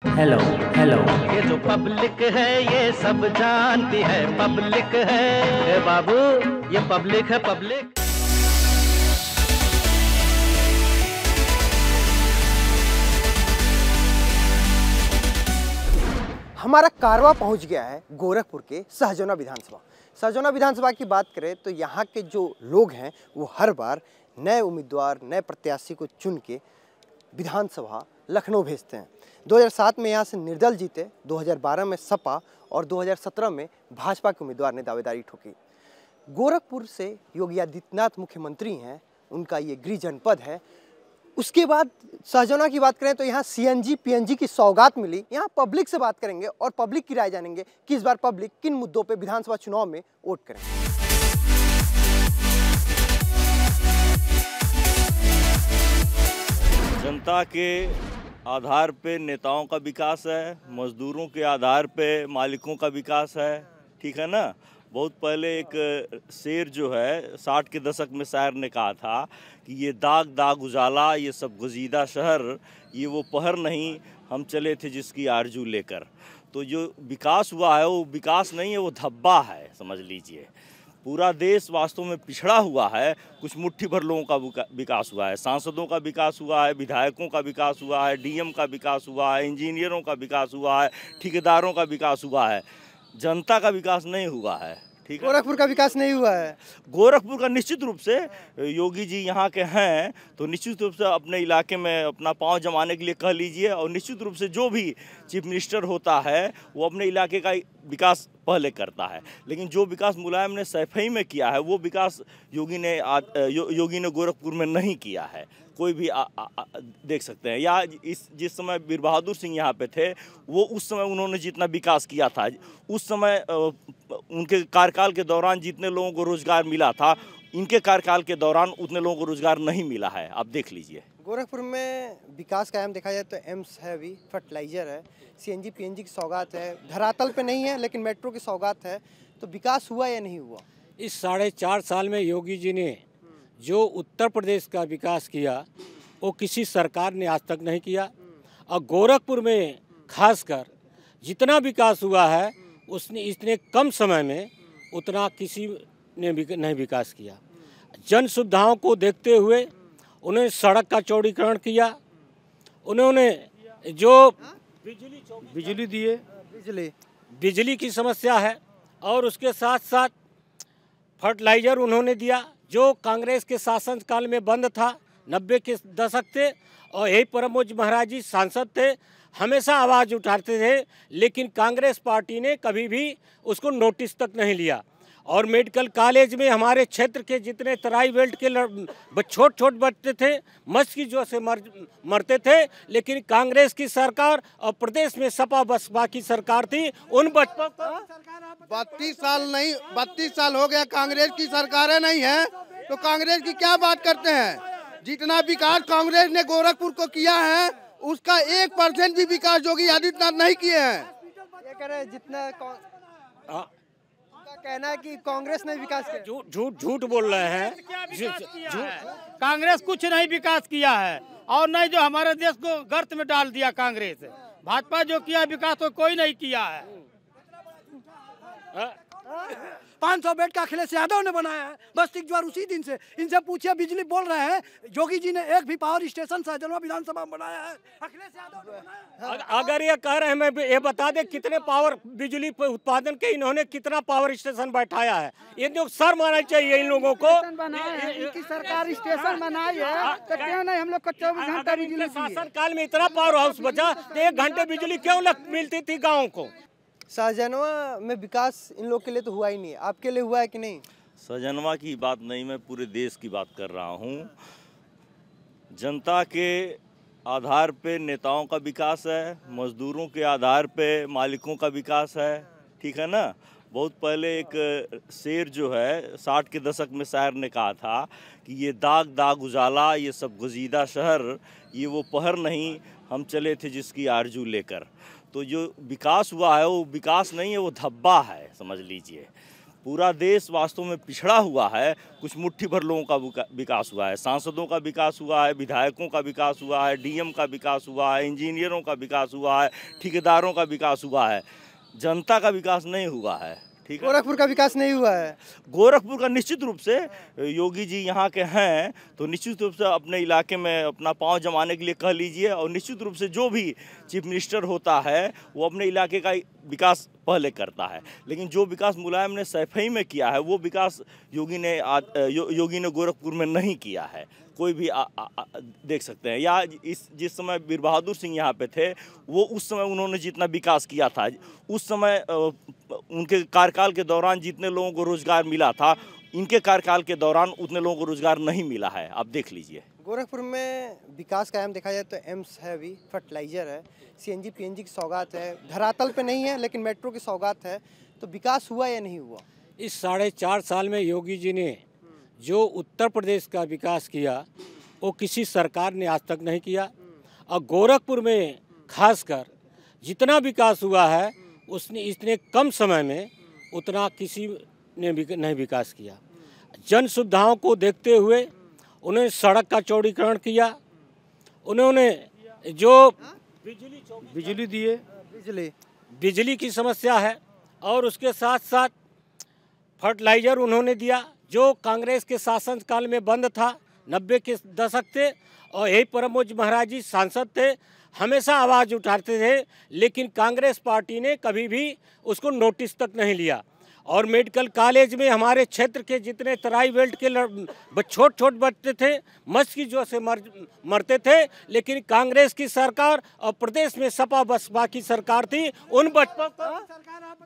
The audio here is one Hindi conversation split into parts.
Hello hello. ये जो पब्लिक है ये सब जानती है, पब्लिक है ए बाबू, ये पब्लिक है पब्लिक। हमारा कारवां पहुंच गया है गोरखपुर के सहजनवा विधानसभा। सहजनवा विधानसभा की बात करें तो यहाँ के जो लोग हैं वो हर बार नए उम्मीदवार नए प्रत्याशी को चुन के विधानसभा लखनऊ भेजते हैं। 2007 में यहाँ से निर्दल जीते, 2012 में सपा और 2017 में भाजपा के उम्मीदवार ने दावेदारी ठोकी। गोरखपुर से योगी आदित्यनाथ मुख्यमंत्री हैं, उनका ये गृह जनपद है। उसके बाद सहजनवा की बात करें तो यहाँ सीएनजी पीएनजी की सौगात मिली। यहाँ पब्लिक से बात करेंगे और पब्लिक की राय जानेंगे कि इस बार पब्लिक किन मुद्दों पे विधानसभा चुनाव में वोट करेंगे। जनता के आधार पे नेताओं का विकास है, मजदूरों के आधार पे मालिकों का विकास है, ठीक है ना। बहुत पहले एक शेर जो है 60 के दशक में शायर ने कहा था कि ये दाग दाग उजाला, ये सब गुजीदा शहर, ये वो पहर नहीं हम चले थे जिसकी आरजू लेकर। तो जो विकास हुआ है वो विकास नहीं है, वो धब्बा है, समझ लीजिए। पूरा देश वास्तव में पिछड़ा हुआ है, कुछ मुट्ठी भर लोगों का विकास हुआ है, सांसदों का विकास हुआ है, विधायकों का विकास हुआ है, डीएम का विकास हुआ है, इंजीनियरों का विकास हुआ है, ठेकेदारों का विकास हुआ है। जनता का विकास नहीं हुआ है, ठीक है। गोरखपुर का विकास नहीं हुआ है। गोरखपुर का निश्चित रूप से योगी जी यहाँ के हैं तो निश्चित रूप से अपने इलाके में अपना पांव जमाने के लिए कह लीजिए, और निश्चित रूप से जो भी चीफ मिनिस्टर होता है वो अपने इलाके का विकास पहले करता है। लेकिन जो विकास मुलायम ने सैफई में किया है वो विकास योगी ने गोरखपुर में नहीं किया है। कोई भी देख सकते हैं, या जिस समय वीर बहादुर सिंह यहाँ पे थे वो उस समय उन्होंने जितना विकास किया था, उस समय उनके कार्यकाल के दौरान जितने लोगों को रोजगार मिला था, इनके कार्यकाल के दौरान उतने लोगों को रोजगार नहीं मिला है। आप देख लीजिए गोरखपुर में विकास कायम देखा जाए तो एम्स है, अभी फर्टिलाइजर है, सीएनजी पीएनजी की सौगात है, धरातल पे नहीं है लेकिन मेट्रो की सौगात है। तो विकास हुआ या नहीं हुआ? इस 4.5 साल में योगी जी ने जो उत्तर प्रदेश का विकास किया वो किसी सरकार ने आज तक नहीं किया। और गोरखपुर में खासकर जितना विकास हुआ है उसने इतने कम समय में उतना किसी ने नहीं विकास किया। जन सुविधाओं को देखते हुए उन्होंने सड़क का चौड़ीकरण किया, उन्होंने जो बिजली दिए, बिजली की समस्या है, और उसके साथ साथ फर्टिलाइजर उन्होंने दिया जो कांग्रेस के शासन काल में बंद था। 90 के दशक थे और यही प्रमोद महाराज जी सांसद थे, हमेशा आवाज़ उठाते थे, लेकिन कांग्रेस पार्टी ने कभी भी उसको नोटिस तक नहीं लिया। और मेडिकल कॉलेज में हमारे क्षेत्र के जितने तराई बेल्ट के छोट बच्चे थे मस्क की जो से मरते थे, लेकिन कांग्रेस की सरकार और प्रदेश में सपा बसपा की सरकार थी, उन बच्चों को 32 साल हो गया कांग्रेस की सरकारें नहीं है तो कांग्रेस की क्या बात करते हैं। जितना विकास कांग्रेस ने गोरखपुर को किया है उसका 1% भी विकास योगी आदित्यनाथ नहीं किए हैं। ये कह रहे जितना कहना है कि कांग्रेस ने विकास किया। झूठ बोल रहे हैं। कांग्रेस कुछ नहीं विकास किया है और नहीं जो हमारे देश को गर्त में डाल दिया कांग्रेस। भाजपा जो किया विकास तो कोई नहीं किया है। 500 बेड का अखिलेश यादव ने बनाया है, बस इकबार उसी दिन से। इनसे पूछिए, बिजली बोल रहे हैं योगी जी ने एक भी पावर स्टेशन सहजनवा विधानसभा में बनाया है, अखिलेश यादव ने बनाया है। अगर ये कह रहे हैं, मैं ये बता दें कितने पावर बिजली पे उत्पादन के इन्होंने कितना पावर स्टेशन बैठाया है। ये लोग शर्म आना चाहिए इन लोगों को। इनकी सरकार स्टेशन बनाई है तो क्यों नहीं हम लोग को 24 घंटा बिजली शासन काल में इतना पावर हाउस बचा तो 1 घंटे बिजली क्यों मिलती थी गाँव को। सहजनवा में विकास इन लोग के लिए तो हुआ ही नहीं, आपके लिए हुआ है कि नहीं? सहजनवा की बात नहीं, मैं पूरे देश की बात कर रहा हूँ। जनता के आधार पे नेताओं का विकास है, मजदूरों के आधार पे मालिकों का विकास है, ठीक है ना। बहुत पहले एक शेर जो है 60 के दशक में शायर ने कहा था कि ये दाग दाग उजाला, ये सब गुजीदा शहर, ये वो पहर नहीं हम चले थे जिसकी आरजू लेकर। तो जो विकास हुआ है वो विकास नहीं है, वो धब्बा है, समझ लीजिए। पूरा देश वास्तव में पिछड़ा हुआ है। कुछ मुट्ठी भर लोगों का विकास हुआ है, सांसदों का विकास हुआ है, विधायकों का विकास हुआ है, डीएम का विकास हुआ है, इंजीनियरों का विकास हुआ है, ठेकेदारों का विकास हुआ है, जनता का विकास नहीं हुआ है। ठीक है, गोरखपुर का विकास नहीं हुआ है। गोरखपुर का निश्चित रूप से योगी जी यहाँ के हैं तो निश्चित रूप से अपने इलाके में अपना पांव जमाने के लिए कह लीजिए, और निश्चित रूप से जो भी चीफ मिनिस्टर होता है वो अपने इलाके का विकास पहले करता है। लेकिन जो विकास मुलायम ने सैफई में किया है वो विकास योगी ने गोरखपुर में नहीं किया है। कोई भी देख सकते हैं, या जिस समय वीर बहादुर सिंह यहाँ पे थे वो उस समय उन्होंने जितना विकास किया था, उस समय उनके कार्यकाल के दौरान जितने लोगों को रोजगार मिला था, इनके कार्यकाल के दौरान उतने लोगों को रोजगार नहीं मिला है। आप देख लीजिए, गोरखपुर में विकास कायम देखा जाए तो एम्स है, अभी फर्टिलाइजर है, सीएनजी पीएनजी की सौगात है, धरातल पे नहीं है लेकिन मेट्रो की सौगात है। तो विकास हुआ या नहीं हुआ? इस 4.5 साल में योगी जी ने जो उत्तर प्रदेश का विकास किया वो किसी सरकार ने आज तक नहीं किया। और गोरखपुर में खासकर जितना विकास हुआ है उसने इतने कम समय में उतना किसी ने नहीं विकास किया। जन सुविधाओं को देखते हुए उन्होंने सड़क का चौड़ीकरण किया, उन्होंने जो बिजली दिए, बिजली की समस्या है, और उसके साथ साथ फर्टिलाइजर उन्होंने दिया जो कांग्रेस के शासन काल में बंद था। 90 के दशक थे और यही प्रमोद महाराज जी सांसद थे, हमेशा आवाज़ उठाते थे, लेकिन कांग्रेस पार्टी ने कभी भी उसको नोटिस तक नहीं लिया। और मेडिकल कॉलेज में हमारे क्षेत्र के जितने तराई बेल्ट के छोट बच्चे थे मस्क की जो से मरते थे, लेकिन कांग्रेस की सरकार और प्रदेश में सपा बसपा की सरकार थी, उन बच्चों को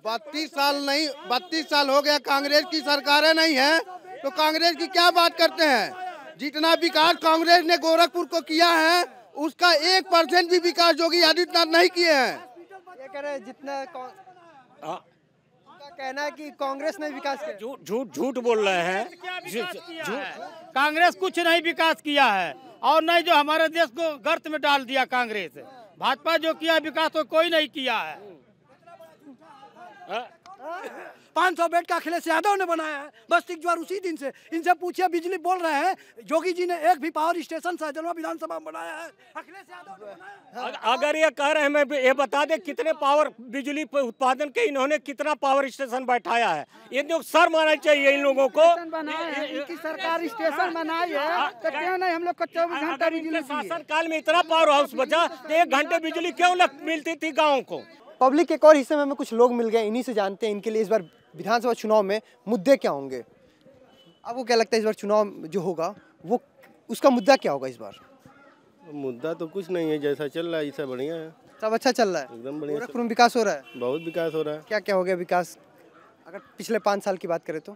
32 साल हो गया कांग्रेस की सरकारें नहीं है तो कांग्रेस की क्या बात करते हैं। जितना विकास कांग्रेस ने गोरखपुर को किया है उसका 1% भी विकास योगी आदित्यनाथ नहीं किए हैं। ये कह रहे हैं जितना कहना है कि कांग्रेस ने विकास किया। झूठ बोल रहे हैं। कांग्रेस कुछ नहीं विकास किया है और नहीं जो हमारे देश को गर्त में डाल दिया कांग्रेस। भाजपा जो किया विकास तो कोई नहीं किया है। 500 बेड का अखिलेश यादव ने बनाया है, बस ज्वार उसी दिन से। इनसे पूछिए, बिजली बोल रहे हैं योगी जी ने एक भी पावर स्टेशन सहजनवा विधानसभा में बनाया है, अखिलेश यादव ने बनाया है। अगर ये कह रहे हैं, मैं ये बता दें कितने पावर बिजली पे उत्पादन के इन्होंने कितना पावर स्टेशन बैठाया है। इन लोग सर मारना चाहिए इन लोगों को। इनकी सरकार स्टेशन बनाई है तो क्यों नहीं हम लोग को 24 घंटा बिजली? शासन काल में इतना पावर हाउस बचा तो 1 घंटे बिजली क्यों मिलती थी गाँव को? पब्लिक के एक और हिस्से में हमें कुछ लोग मिल गए, इन्हीं से जानते हैं इनके लिए इस बार विधानसभा चुनाव में मुद्दे क्या होंगे। आपको क्या लगता है इस बार चुनाव जो होगा वो उसका मुद्दा क्या होगा इस बार? मुद्दा तो कुछ नहीं है, जैसा चल रहा है ऐसा बढ़िया है, सब अच्छा चल रहा है, एकदम बढ़िया। गोरखपुर में विकास हो रहा है, बहुत विकास हो रहा है। क्या क्या हो गया विकास अगर पिछले 5 साल की बात करें तो?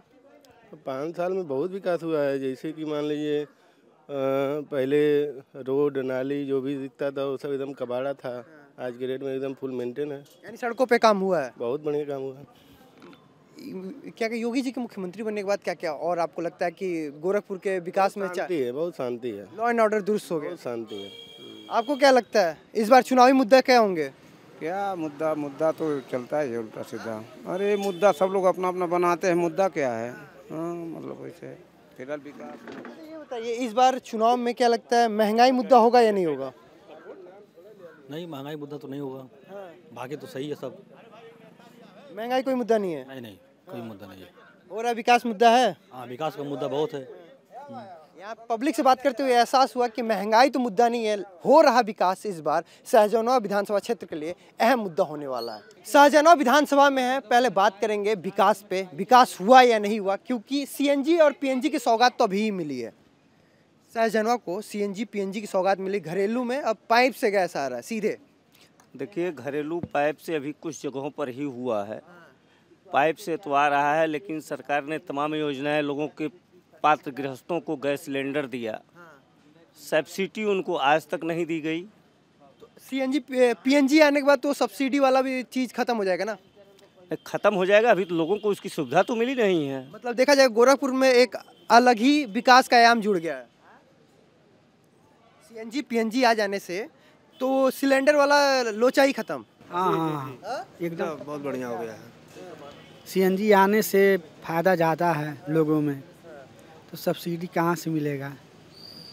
5 साल में बहुत विकास हुआ है। जैसे कि मान लीजिए पहले रोड नाली जो भी दिखता था वो सब एकदम कबाड़ा था, आज के डेट में एकदम फुल मेंटेन है। यानी सड़कों पे काम हुआ है, बहुत बढ़िया काम हुआ है। क्या योगी जी के मुख्यमंत्री बनने के बाद क्या क्या और आपको लगता है कि गोरखपुर के विकास में शांति है, बहुत शांति है, लॉ एंड ऑर्डर दुरुस्त हो गया, बहुत शांति है। आपको क्या लगता है इस बार चुनावी मुद्दा क्या होंगे? क्या मुद्दा तो चलता है उल्टा सीधा। अरे मुद्दा सब लोग अपना अपना बनाते हैं, मुद्दा क्या है? मतलब वैसे फिलहाल विकास। ये बताइए इस बार चुनाव में क्या लगता है महंगाई मुद्दा होगा या नहीं होगा? नहीं, महंगाई मुद्दा तो नहीं होगा, बाकी तो सही है सब। महंगाई कोई मुद्दा नहीं है? नहीं, कोई मुद्दा नहीं है। और विकास मुद्दा है? हाँ, विकास का मुद्दा बहुत है। यहाँ पब्लिक से बात करते हुए एहसास हुआ कि महंगाई तो मुद्दा नहीं है, हो रहा विकास इस बार सहजनवा विधानसभा क्षेत्र के लिए अहम मुद्दा होने वाला है। सहजनवा विधानसभा में है, पहले बात करेंगे विकास पे, विकास हुआ या नहीं हुआ, क्योंकि सीएनजी और पीएनजी की सौगात तो अभी ही मिली है। सहजनवा को सीएनजी पीएनजी की सौगात मिली, घरेलू में अब पाइप से गैस आ रहा है सीधे। देखिए, घरेलू पाइप से अभी कुछ जगहों पर ही हुआ है, पाइप से तो आ रहा है, लेकिन सरकार ने तमाम योजनाएं लोगों के पात्र गृहस्थों को गैस सिलेंडर दिया, सब्सिडी उनको आज तक नहीं दी गई। तो सीएनजी पीएनजी आने के बाद तो सब्सिडी वाला भी चीज़ खत्म हो जाएगा ना? खत्म हो जाएगा, अभी तो लोगों को उसकी सुविधा तो मिली नहीं है। मतलब देखा जाए गोरखपुर में एक अलग ही विकास का आयाम जुड़ गया है। सीएनजी पीएनजी आ जाने से तो सिलेंडर वाला लोचा ही खत्म। हाँ, एकदम बहुत बढ़िया हो गया है। सीएनजी आने से फ़ायदा ज़्यादा है लोगों में, तो सब्सिडी कहाँ से मिलेगा।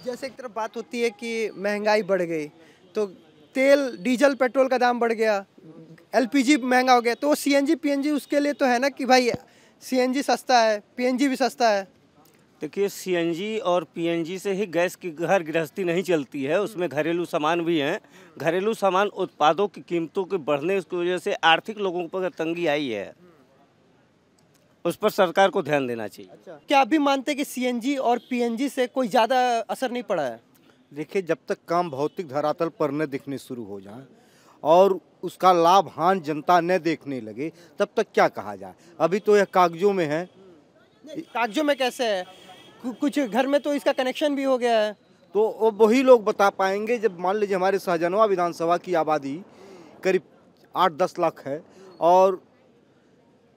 जैसे एक तरफ बात होती है कि महंगाई बढ़ गई, तो तेल डीजल पेट्रोल का दाम बढ़ गया, एलपीजी महंगा हो गया, तो सीएनजी पीएनजी उसके लिए तो है ना कि भाई सीएनजी सस्ता है, पीएनजी भी सस्ता है। देखिए सीएनजी और पीएनजी से ही गैस की घर गृहस्थी नहीं चलती है, उसमें घरेलू सामान भी हैं। घरेलू सामान उत्पादों की कीमतों के बढ़ने की वजह से आर्थिक लोगों पर तंगी आई है, उस पर सरकार को ध्यान देना चाहिए। अच्छा, क्या आप भी मानते हैं कि सीएनजी और पीएनजी से कोई ज़्यादा असर नहीं पड़ा है? देखिए, जब तक काम भौतिक धरातल पर न दिखने शुरू हो जाए और उसका लाभ हानि जनता न देखने लगे, तब तक क्या कहा जाए। अभी तो यह कागजों में है। कागजों में कैसे है? कुछ घर में तो इसका कनेक्शन भी हो गया है। तो वही लोग बता पाएंगे जब मान लीजिए हमारे सहजनवा विधानसभा की आबादी करीब 8-10 लाख है और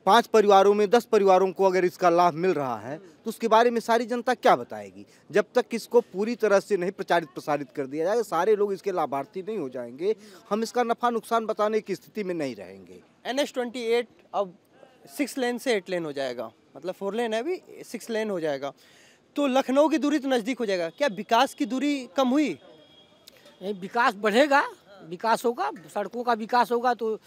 5 परिवारों में 10 परिवारों को अगर इसका लाभ मिल रहा है, तो उसके बारे में सारी जनता क्या बताएगी। जब तक इसको पूरी तरह से नहीं प्रचारित प्रसारित कर दिया जाएगा, सारे लोग इसके लाभार्थी नहीं हो जाएंगे, हम इसका नफा नुकसान बताने की स्थिति में नहीं रहेंगे। NH-28 अब 6 लेन से 8 लेन हो जाएगा, मतलब 4 लेन है, अभी 6 लेन हो जाएगा, तो लखनऊ की दूरी तो नज़दीक हो जाएगा। क्या विकास की दूरी कम हुई? नहीं, विकास बढ़ेगा, विकास होगा, सड़कों का विकास होगा तो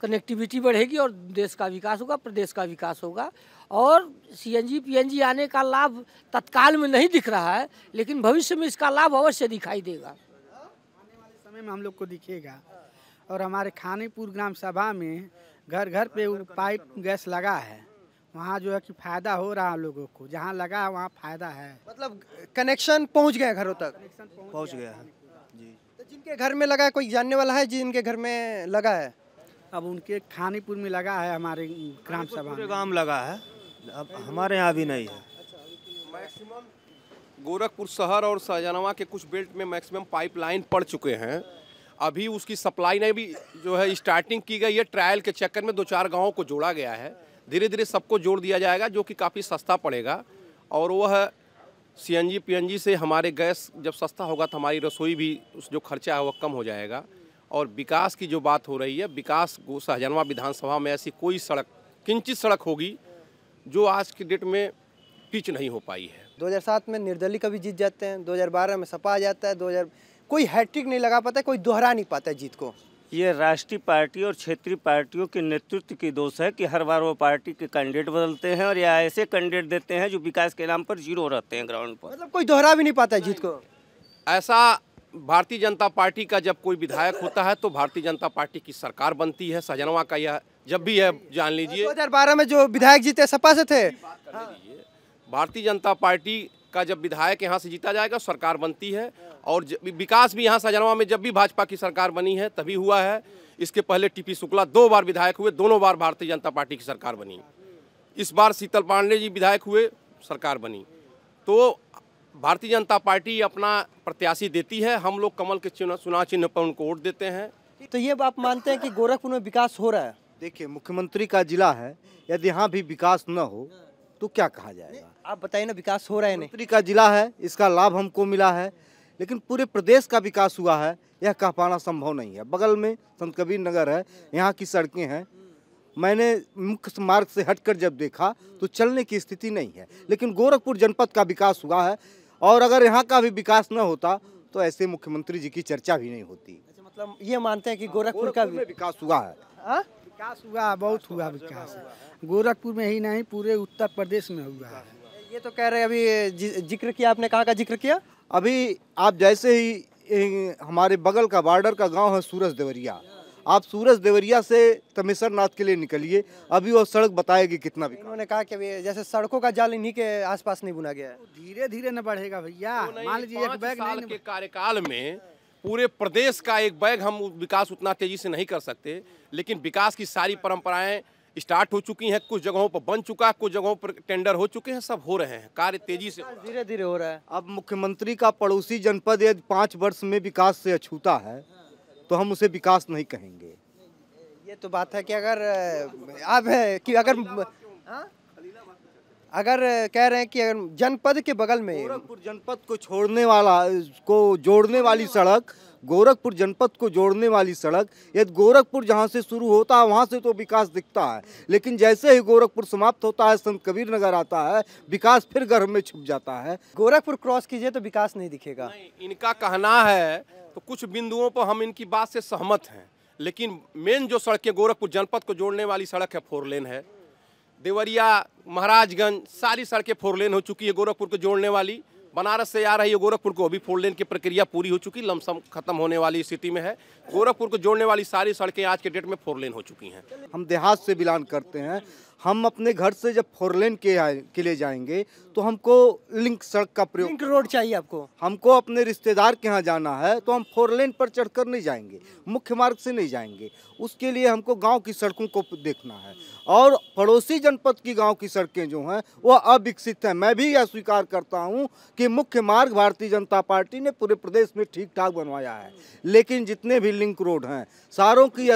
कनेक्टिविटी बढ़ेगी और देश का विकास होगा, प्रदेश का विकास होगा। और सीएनजी पीएनजी आने का लाभ तत्काल में नहीं दिख रहा है, लेकिन भविष्य में इसका लाभ अवश्य दिखाई देगा, आने वाले समय में हम लोग को दिखेगा। और हमारे खानीपुर ग्राम सभा में घर घर पे पाइप गैस लगा है, वहाँ जो है कि फ़ायदा हो रहा है लोगों को, जहाँ लगा है वहाँ फ़ायदा है। मतलब कनेक्शन पहुँच गया घरों तक? पहुँच गया है जी। तो जिनके घर में लगा है, कोई जानने वाला है जिनके घर में लगा है? अब उनके खानीपुर में लगा है, हमारे ग्राम सभा में गांव लगा है, अब हमारे यहाँ भी नहीं है। मैक्सिमम गोरखपुर शहर और सहजनवा के कुछ बेल्ट में मैक्सिमम पाइपलाइन पड़ चुके हैं। अभी उसकी सप्लाई ने भी जो है स्टार्टिंग की गई है, ट्रायल के चक्कर में 2-4 गाँवों को जोड़ा गया है। धीरे धीरे सबको जोड़ दिया जाएगा, जो कि काफ़ी सस्ता पड़ेगा। और वह सीएनजी पीएनजी से हमारे गैस जब सस्ता होगा तो हमारी रसोई भी उस जो खर्चा है वह कम हो जाएगा। और विकास की जो बात हो रही है, विकास सहजनवा विधानसभा में ऐसी कोई सड़क, किंचित सड़क होगी जो आज की डेट में पिच नहीं हो पाई है। 2007 में निर्दलीय कभी जीत जाते हैं, 2012 में सपा आ जाता है, 2000 कोई हैट्रिक नहीं लगा पाता, कोई दोहरा नहीं पाता है जीत को। ये राष्ट्रीय पार्टी और क्षेत्रीय पार्टियों के नेतृत्व की दोष है कि हर बार वो पार्टी के कैंडिडेट बदलते हैं और या ऐसे कैंडिडेट देते हैं जो विकास के नाम पर जीरो रहते हैं ग्राउंड पर। मतलब कोई दोहरा भी नहीं पाता है जीत को। ऐसा भारतीय जनता पार्टी का जब कोई विधायक होता है तो भारतीय जनता पार्टी की सरकार बनती है। सहजनवा का यह जब भी है, जान लीजिए 2012 में जो विधायक जीते सपा से थे। भारतीय जनता पार्टी का जब विधायक यहाँ से जीता जाएगा सरकार बनती है। और विकास भी यहाँ सहजनवा में जब भी भाजपा की सरकार बनी है तभी हुआ है। इसके पहले टीपी शुक्ला 2 बार विधायक हुए, दोनों बार भारतीय जनता पार्टी की सरकार बनी। इस बार शीतल पांडे जी विधायक हुए, सरकार बनी। तो भारतीय जनता पार्टी अपना प्रत्याशी देती है, हम लोग कमल के चुनाव चिन्ह पर उनको वोट देते हैं। तो ये आप मानते हैं कि गोरखपुर में विकास हो रहा है? देखिए, मुख्यमंत्री का जिला है, यदि यहाँ भी विकास न हो तो क्या कहा जाएगा। आप बताइए ना, विकास हो रहा है? मुख्यमंत्री का जिला है, इसका लाभ हमको मिला है, लेकिन पूरे प्रदेश का विकास हुआ है यह कह पाना संभव नहीं है। बगल में संत कबीर नगर है, यहाँ की सड़कें हैं, मैंने मुख्य मार्ग से हटकर जब देखा तो चलने की स्थिति नहीं है। लेकिन गोरखपुर जनपद का विकास हुआ है और अगर यहाँ का भी विकास न होता तो ऐसे मुख्यमंत्री जी की चर्चा भी नहीं होती। अच्छा, मतलब ये मानते हैं कि गोरखपुर का विकास हुआ है? विकास हुआ, बहुत हुआ विकास। गोरखपुर में ही नहीं, पूरे उत्तर प्रदेश में हुआ है। ये तो कह रहे हैं, अभी जिक्र किया आपने, कहाँ का जिक्र किया? अभी आप जैसे ही हमारे बगल का बॉर्डर का गांव है सूरज देवरिया, आप सूरज देवरिया से तमेश्वर नाथ के लिए निकलिए, अभी वो सड़क बताएगी कितना भी। उन्होंने कहा कि जैसे सड़कों का जाल इन्हीं के आसपास नहीं बुना गया है। धीरे धीरे न बढ़ेगा भैया। मान लीजिए 5 साल के कार्यकाल में पूरे प्रदेश का एक बैग हम विकास उतना तेजी से नहीं कर सकते, लेकिन विकास की सारी परंपराएं स्टार्ट हो चुकी हैं। कुछ जगहों पर बन चुका है, कुछ जगहों पर टेंडर हो चुके हैं, सब हो रहे हैं, कार्य तेजी से धीरे धीरे हो रहा है। अब मुख्यमंत्री का पड़ोसी जनपद यदि 5 वर्ष में विकास से अछूता है तो हम उसे विकास नहीं कहेंगे। ये तो बात है कि अगर आप है कि अगर अगर कह रहे हैं कि अगर जनपद के बगल में गोरखपुर जनपद को जोड़ने वाली सड़क, गोरखपुर जनपद को जोड़ने वाली सड़क, यदि गोरखपुर जहाँ से शुरू होता है वहाँ से तो विकास दिखता है, लेकिन जैसे ही गोरखपुर समाप्त होता है, संत कबीर नगर आता है, विकास फिर गर्भ में छुप जाता है। गोरखपुर क्रॉस कीजिए तो विकास नहीं दिखेगा। नहीं, इनका कहना है तो कुछ बिंदुओं पर हम इनकी बात से सहमत हैं, लेकिन मेन जो सड़कें गोरखपुर जनपद को जोड़ने वाली सड़क है 4 लेन है। देवरिया, महाराजगंज सारी सड़कें 4 लेन हो चुकी है गोरखपुर को जोड़ने वाली। बनारस से आ रही है गोरखपुर को अभी 4 लेन की प्रक्रिया पूरी हो चुकी, लमसम खत्म होने वाली स्थिति में है। गोरखपुर को जोड़ने वाली सारी सड़कें आज के डेट में 4 लेन हो चुकी हैं। हम देहात से बिलोंग करते हैं, हम अपने घर से जब 4 लेन के लिए जाएंगे तो हमको लिंक सड़क का प्रयोग, लिंक रोड चाहिए आपको। हमको अपने रिश्तेदार के यहाँ जाना है तो हम 4 लेन पर चढ़कर नहीं जाएंगे, मुख्य मार्ग से नहीं जाएंगे, उसके लिए हमको गांव की सड़कों को देखना है। और पड़ोसी जनपद की गांव की सड़कें जो हैं वो अविकसित हैं। मैं भी यह स्वीकार करता हूं कि मुख्य मार्ग भारतीय जनता पार्टी ने पूरे प्रदेश में ठीक ठाक बनवाया है, लेकिन जितने भी लिंक रोड हैं सारों की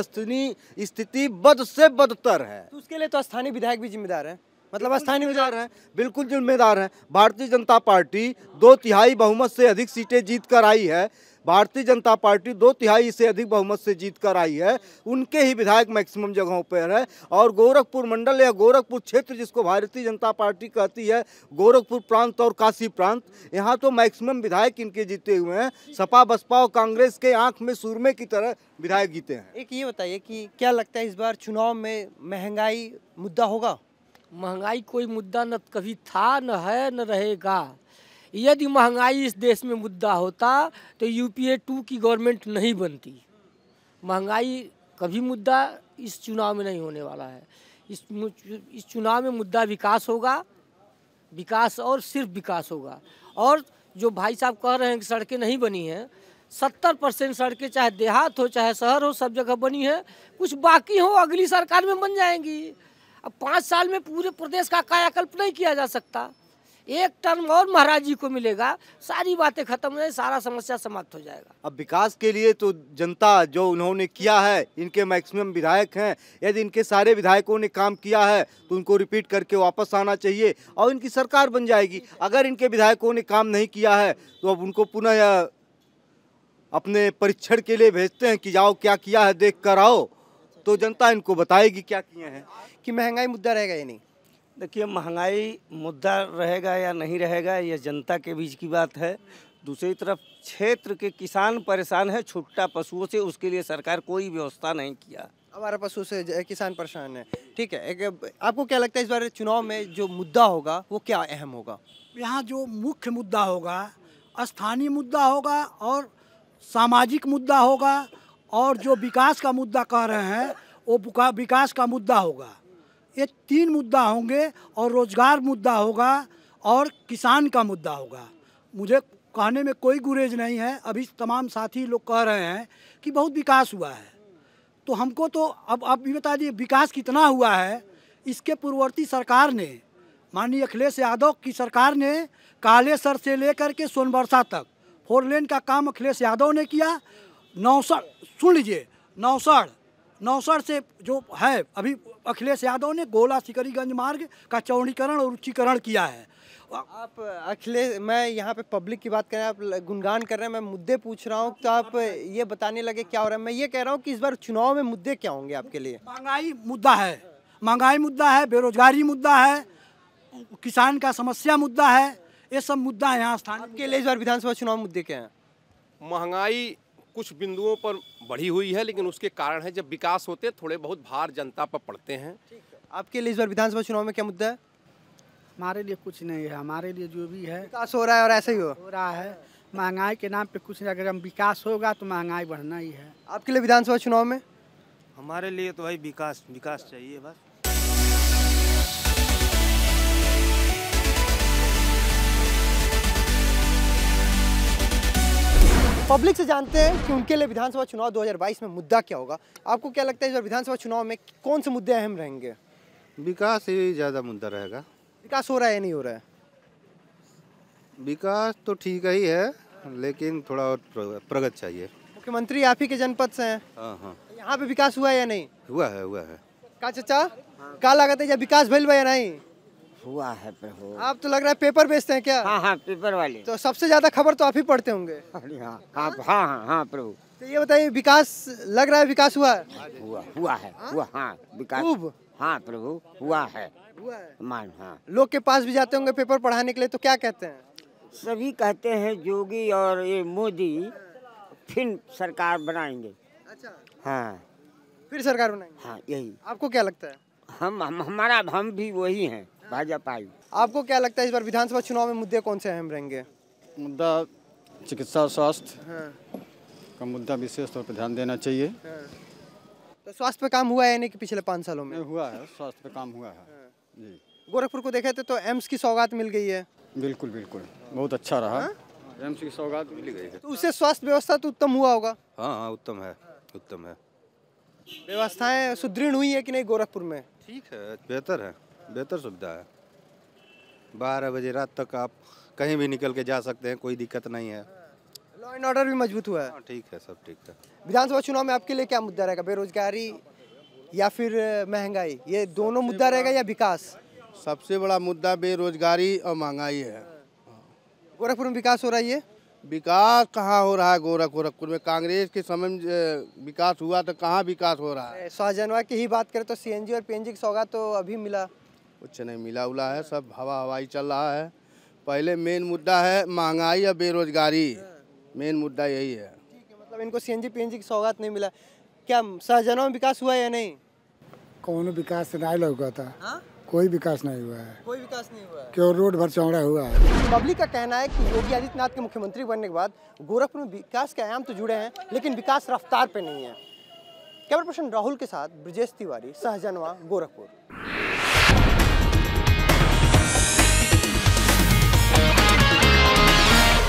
स्थिति बद से बदतर है। तो उसके लिए तो स्थानीय विधायक भी जिम्मेदार है, मतलब स्थानीय विधायक हैं, बिल्कुल जिम्मेदार हैं। भारतीय जनता पार्टी 2/3 बहुमत से अधिक सीटें जीत कर आई है, भारतीय जनता पार्टी 2/3 से अधिक बहुमत से जीत कर आई है, उनके ही विधायक मैक्सिमम जगहों पर है। और गोरखपुर मंडल या गोरखपुर क्षेत्र जिसको भारतीय जनता पार्टी कहती है, गोरखपुर प्रांत और काशी प्रांत, यहाँ तो मैक्सिमम विधायक इनके जीते हुए हैं। सपा बसपा और कांग्रेस के आंख में सुरमे की तरह विधायक जीते हैं। एक ये बताइए कि क्या लगता है इस बार चुनाव में महंगाई मुद्दा होगा? महंगाई कोई मुद्दा न कभी था, न है, न रहेगा। यदि महंगाई इस देश में मुद्दा होता तो UPA 2 की गवर्नमेंट नहीं बनती। महंगाई कभी मुद्दा इस चुनाव में नहीं होने वाला है। इस चुनाव में मुद्दा विकास होगा, विकास और सिर्फ विकास होगा। और जो भाई साहब कह रहे हैं कि सड़कें नहीं बनी हैं, 70% सड़कें चाहे देहात हो चाहे शहर हो सब जगह बनी है, कुछ बाकी हो अगली सरकार में बन जाएंगी। अब 5 साल में पूरे प्रदेश का कायाकल्प नहीं किया जा सकता। एक टर्म और महाराज जी को मिलेगा, सारी बातें खत्म हो जाए, सारा समस्या समाप्त हो जाएगा। अब विकास के लिए तो जनता जो उन्होंने किया है, इनके मैक्सिमम विधायक हैं, यदि इनके सारे विधायकों ने काम किया है तो उनको रिपीट करके वापस आना चाहिए और इनकी सरकार बन जाएगी। अगर इनके विधायकों ने काम नहीं किया है तो अब उनको पुनः अपने परीक्षण के लिए भेजते हैं कि जाओ क्या किया है देख कर आओ, तो जनता इनको बताएगी क्या किए हैं। कि महंगाई मुद्दा रहेगा या नहीं? देखिए, महंगाई मुद्दा रहेगा या नहीं रहेगा ये जनता के बीच की बात है। दूसरी तरफ क्षेत्र के किसान परेशान है छुट्टा पशुओं से, उसके लिए सरकार कोई व्यवस्था नहीं किया। हमारा पशु से किसान परेशान है, ठीक है। आपको क्या लगता है इस बार चुनाव में जो मुद्दा होगा वो क्या अहम होगा? यहाँ जो मुख्य मुद्दा होगा स्थानीय मुद्दा होगा और सामाजिक मुद्दा होगा, और जो विकास का मुद्दा कह रहे हैं वो विकास का मुद्दा होगा। ये 3 मुद्दा होंगे और रोजगार मुद्दा होगा और किसान का मुद्दा होगा। मुझे कहने में कोई गुरेज नहीं है, अभी तमाम साथी लोग कह रहे हैं कि बहुत विकास हुआ है, तो हमको तो अब आप भी बता दिए विकास कितना हुआ है। इसके पूर्ववर्ती सरकार ने, माननीय अखिलेश यादव की सरकार ने कालेसर से लेकर के सोनबरसा तक 4 लेन का काम अखिलेश यादव ने किया। नौसड़, सुन लीजिए, नौसड़ से जो है अभी अखिलेश यादव ने गोला सिकरीगंज मार्ग का चौड़ीकरण और उच्चीकरण किया है। आप अखिलेश, मैं यहाँ पे पब्लिक की बात कर रहे हैं, आप गुणगान कर रहे हैं, मैं मुद्दे पूछ रहा हूँ तो आप ये बताने लगे क्या हो रहा है। मैं ये कह रहा हूँ कि इस बार चुनाव में मुद्दे क्या होंगे आपके लिए? महंगाई मुद्दा है, महंगाई मुद्दा है, बेरोजगारी मुद्दा है, किसान का समस्या मुद्दा है, ये सब मुद्दा है यहाँ स्थानीय। आपके लिए इस बार विधानसभा चुनाव मुद्दे क्या हैं? महंगाई कुछ बिंदुओं पर बढ़ी हुई है, लेकिन उसके कारण है जब विकास होते थोड़े बहुत भार जनता पर पड़ते हैं। आपके लिए इस बार विधानसभा चुनाव में क्या मुद्दा है? हमारे लिए कुछ नहीं है, हमारे लिए जो भी है विकास हो रहा है और ऐसे ही हो रहा है। महंगाई के नाम पे कुछ नहीं, अगर हम विकास होगा तो महंगाई बढ़ना ही है। आपके लिए विधानसभा चुनाव में? हमारे लिए तो भाई विकास चाहिए बस। पब्लिक से जानते हैं कि उनके लिए विधानसभा चुनाव 2022 में मुद्दा क्या होगा। आपको क्या लगता है इस बार विधानसभा चुनाव में कौन से मुद्दे अहम रहेंगे? विकास ही ज़्यादा मुद्दा रहेगा। विकास हो रहा है या नहीं हो रहा है? विकास तो ठीक ही है, लेकिन थोड़ा और प्रगति चाहिए। मुख्यमंत्री आप ही के जनपद से हैं। हाँ। यहाँ पे विकास हुआ है या नहीं? हुआ है। का चाचा का लागत है जब विकास भइल बा या नहीं? हुआ है प्रभु। आप तो लग रहा है पेपर बेचते हैं क्या? हाँ हाँ, पेपर वाले। तो सबसे ज्यादा खबर तो आप ही पढ़ते होंगे। अरे हाँ हाँ हाँ हाँ हाँ प्रभु। तो ये बताइए, विकास लग रहा है, विकास हुआ है? हुआ है, हुआ, हाँ विकास खूब। हाँ प्रभु, हुआ है मान। हाँ। लोग के पास भी जाते होंगे पेपर पढ़ाने के लिए, तो क्या कहते हैं? सभी कहते हैं योगी और ये मोदी फिर सरकार बनाएंगे। अच्छा, हाँ फिर सरकार बनाएंगे। हाँ यही। आपको क्या लगता है? हम भी वही हैं, भाजपा ही। आपको क्या लगता है इस बार विधानसभा चुनाव में मुद्दे कौन से अहम रहेंगे? मुद्दा चिकित्सा और स्वास्थ्य हाँ। का मुद्दा विशेष तौर पर ध्यान देना चाहिए। तो स्वास्थ्य पे काम हुआ है यानी कि पिछले 5 सालों में? हुआ है, स्वास्थ्य पे काम हुआ है जी। गोरखपुर को देखे थे तो एम्स की सौगात मिल गई है। बिल्कुल बिल्कुल, बहुत अच्छा रहा। एम्स की सौगात मिल गई है तो उससे स्वास्थ्य व्यवस्था तो उत्तम हुआ होगा। हाँ हाँ, उत्तम है, उत्तम है। व्यवस्थाएं सुदृढ़ हुई है कि नहीं गोरखपुर में? ठीक है, बेहतर है, बेहतर सुविधा है। 12 बजे रात तक आप कहीं भी निकल के जा सकते हैं, कोई दिक्कत नहीं है। लॉ एंड ऑर्डर भी मजबूत हुआ है। ठीक है, सब ठीक है। विधानसभा चुनाव में आपके लिए क्या मुद्दा रहेगा? बेरोजगारी या फिर महंगाई, ये दोनों मुद्दा रहेगा या विकास? सबसे बड़ा मुद्दा बेरोजगारी और महंगाई है। गोरखपुर में विकास हो रहा है? विकास कहाँ हो रहा है? गोरखपुर में कांग्रेस के समय में विकास हुआ तो कहाँ विकास हो रहा है? सहजनवा की ही बात करें तो सीएनजी और पीएनजी की सौगात तो अभी मिला, कुछ नहीं मिला उला है, सब हवाई चल रहा है। पहले मेन मुद्दा है महंगाई या बेरोजगारी, मेन मुद्दा यही है। मतलब इनको सीएनजी पीएनजी की सौगात नहीं मिला। क्या सहजनवा में विकास हुआ है या नहीं? कौन विकास नहीं लगा था? कोई विकास नहीं हुआ है। कोई विकास नहीं हुआ है। क्यों रोड भर चौड़ा हुआ है। पब्लिक का कहना है कि योगी आदित्यनाथ के मुख्यमंत्री बनने के बाद गोरखपुर में विकास के आयाम तो जुड़े हैं, लेकिन विकास रफ्तार पे नहीं है। कैमरा पर्सन राहुल के साथ ब्रजेश तिवारी, सहजनवा, गोरखपुर।